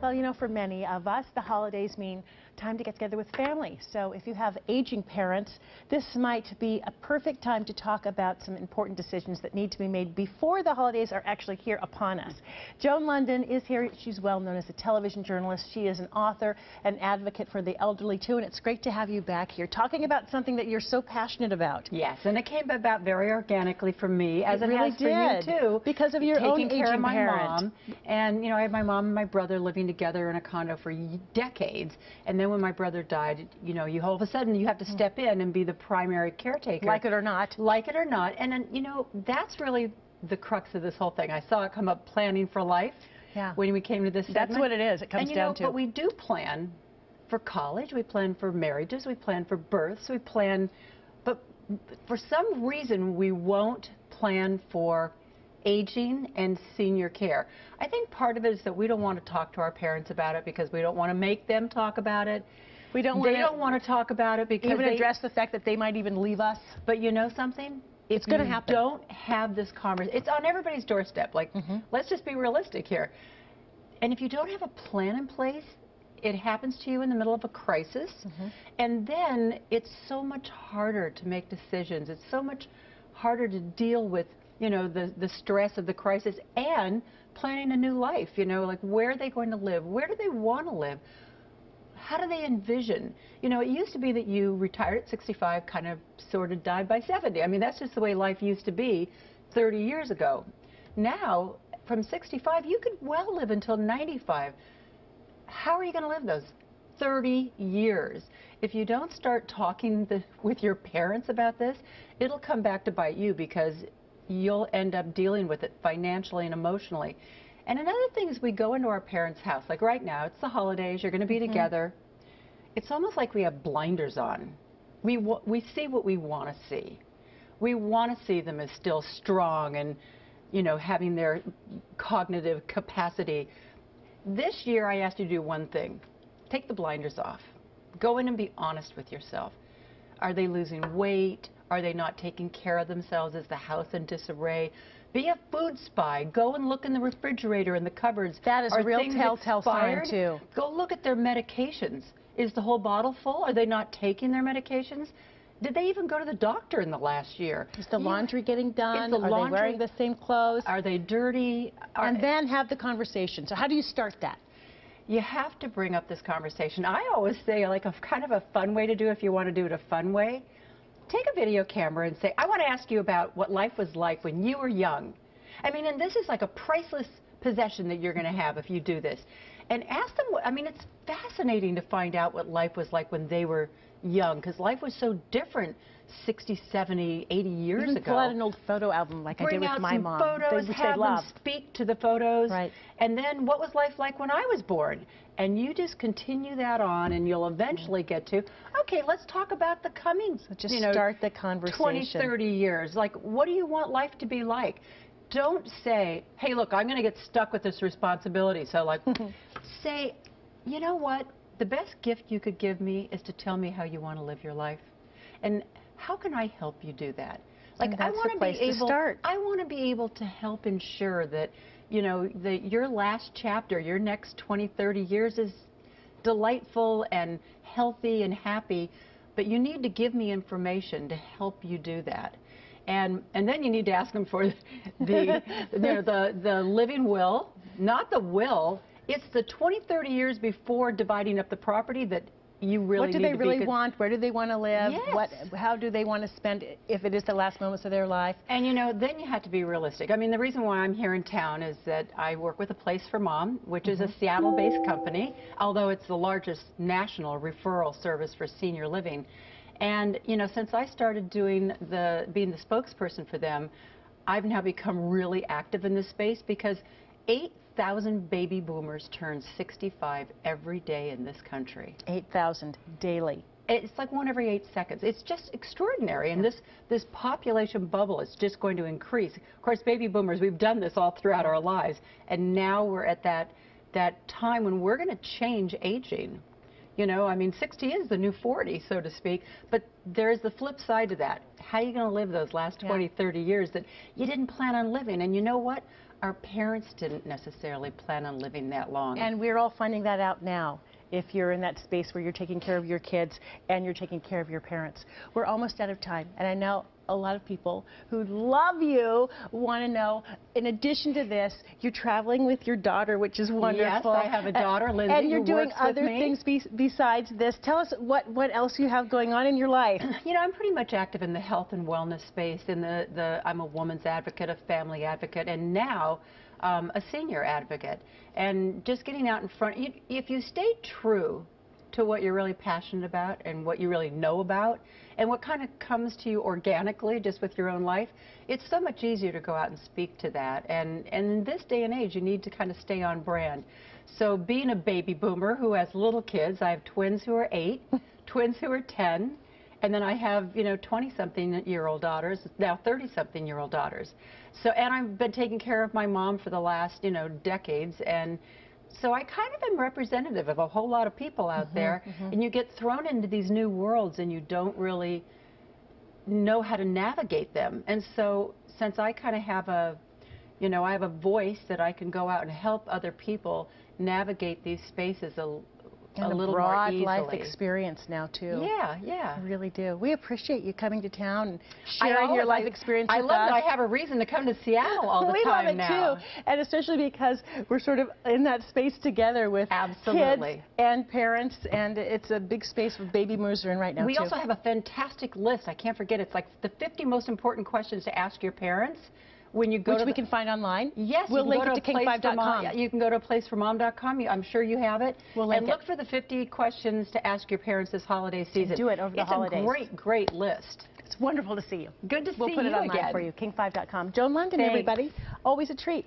Well, you know, for many of us, the holidays mean time to get together with family. So if you have aging parents, this might be a perfect time to talk about some important decisions that need to be made before the holidays are actually here upon us. Joan Lunden is here. She's well known as a television journalist. She is an author and advocate for the elderly, too, and it's great to have you back here talking about something that you're so passionate about. Yes, and it came about very organically for me, as it really has for you, too. Because of your own taking care of my parent. mom. And, you know, I had my mom and my brother living together in a condo for decades. And then when my brother died, you know, all of a sudden you have to step in and be the primary caretaker. Like it or not. Like it or not. And, you know, that's really the crux of this whole thing. I saw it come up, planning for life. Yeah. When we came to this segment. That's what it is. It comes down to. But we do plan for college. We plan for marriages. We plan for births. We plan. But for some reason, we won't plan for aging and senior care. I think part of it is that we don't want to talk to our parents about it because we don't want to make them talk about it. They don't want to talk about it because even address the fact that they might even leave us. But you know something? It's going to happen. Don't have this conversation. It's on everybody's doorstep. Like, let's just be realistic here. And if you don't have a plan in place, it happens to you in the middle of a crisis. And then it's so much harder to make decisions. It's so much harder to deal with, you know, the stress of the crisis and planning a new life. You know, like, where are they going to live? Where do they want to live? How do they envision? You know, it used to be that you retired at 65, kind of sort of died by 70. I mean, that's just the way life used to be 30 years ago. Now, from 65, you could well live until 95. How are you going to live those 30 years? If you don't start talking with your parents about this, it'll come back to bite you because you'll end up dealing with it financially and emotionally. And another thing is we go into our parents' house. Like right now, it's the holidays, you're going to be together. It's almost like we have blinders on. We see what we want to see. We want to see them as still strong and, you know, having their cognitive capacity. This year, I asked you to do one thing. Take the blinders off. Go in and be honest with yourself. Are they losing weight? Are they not taking care of themselves? Is the house in disarray? Be a food spy. Go and look in the refrigerator and the cupboards. That is a real telltale sign, too. Go look at their medications. Is the whole bottle full? Are they not taking their medications? Did they even go to the doctor in the last year? Is the laundry getting done? Are they wearing the same clothes? Are they dirty? And then have the conversation. So how do you start that? You have to bring up this conversation. I always say, like, a kind of a fun way to do it, if you want to do it a fun way. Take a video camera and say, I want to ask you about what life was like when you were young. I mean, and this is like a priceless possession that you're going to have if you do this. And ask them, I mean, it's fascinating to find out what life was like when they were young, because life was so different 60, 70, 80 years ago. Pull out an old photo album like I did with my mom. Bring out some photos, have them speak to the photos. Right. And then what was life like when I was born? And you just continue that on, and you'll eventually get to, okay, let's talk about the coming, so just start the conversation. 20, 30 years. Like, what do you want life to be like? Don't say, hey, look, I'm going to get stuck with this responsibility. So, like, say, you know what? The best gift you could give me is to tell me how you want to live your life. And how can I help you do that? Like, I want to be able to help ensure that, you know, that your last chapter, your next 20, 30 years is delightful and healthy and happy, but you need to give me information to help you do that. And then you need to ask them for the living will, not the will. It's the 20, 30 years before dividing up the property that you really need to be. What do they really want? Where do they want to live? Yes. How do they want to spend if it is the last moments of their life? And, you know, then you have to be realistic. I mean, the reason why I'm here in town is that I work with A Place for Mom, which is a Seattle-based company, although it's the largest national referral service for senior living. And, you know, since I started being the spokesperson for them, I've now become really active in this space because 8,000 baby boomers turn 65 every day in this country. 8,000 daily. It's like one every 8 seconds. It's just extraordinary. And this population bubble is just going to increase. Of course, baby boomers, we've done this all throughout our lives. And now we're at that time when we're going to change aging. You know, I mean, 60 is the new 40, so to speak, but there's the flip side to that. How are you going to live those last 20, 30 years that you didn't plan on living? And you know what? Our parents didn't necessarily plan on living that long. And we're all finding that out now. If you're in that space where you're taking care of your kids and you're taking care of your parents. We're almost out of time, and I know a lot of people who love you want to know, in addition to this, you're traveling with your daughter, which is wonderful. Yes, I have a daughter, Lindsay, and you're who doing works with other me. things besides this. Tell us what else you have going on in your life. You know, I'm pretty much active in the health and wellness space. I'm a woman's advocate, a family advocate, and now a senior advocate. And just getting out in front, if you stay true to what you're really passionate about and what you really know about and what kind of comes to you organically just with your own life, it's so much easier to go out and speak to that. And in this day and age, you need to kind of stay on brand. So being a baby boomer who has little kids, I have twins who are 8, twins who are 10, and then I have, you know, 20-something-year-old daughters, now 30-something-year-old daughters. So, and I've been taking care of my mom for the last, you know, decades, and so I kind of am representative of a whole lot of people out there, and you get thrown into these new worlds and you don't really know how to navigate them. And so since I kind of have a, you know, I have a voice that I can go out and help other people navigate these spaces a little more easily. Broad life experience now, too. Yeah, yeah. I really do. We appreciate you coming to town and sharing your life experience with us. I love that I have a reason to come to Seattle all the time now. We love it, too. And especially because we're sort of in that space together with kids and parents, and it's a big space with baby boomers are in right now, We also have a fantastic list. I can't forget. It's like the 50 most important questions to ask your parents. When you go Which we can find online? Yes. We'll link it to king5.com. You can go to aplaceformom.com. I'm sure you have it. We'll link and look for the 50 questions to ask your parents this holiday season. Do it over the holidays. It's a great, great list. It's wonderful to see you. Good to see you again. We'll put it online for you, king5.com. Joan Lunden, everybody. Always a treat.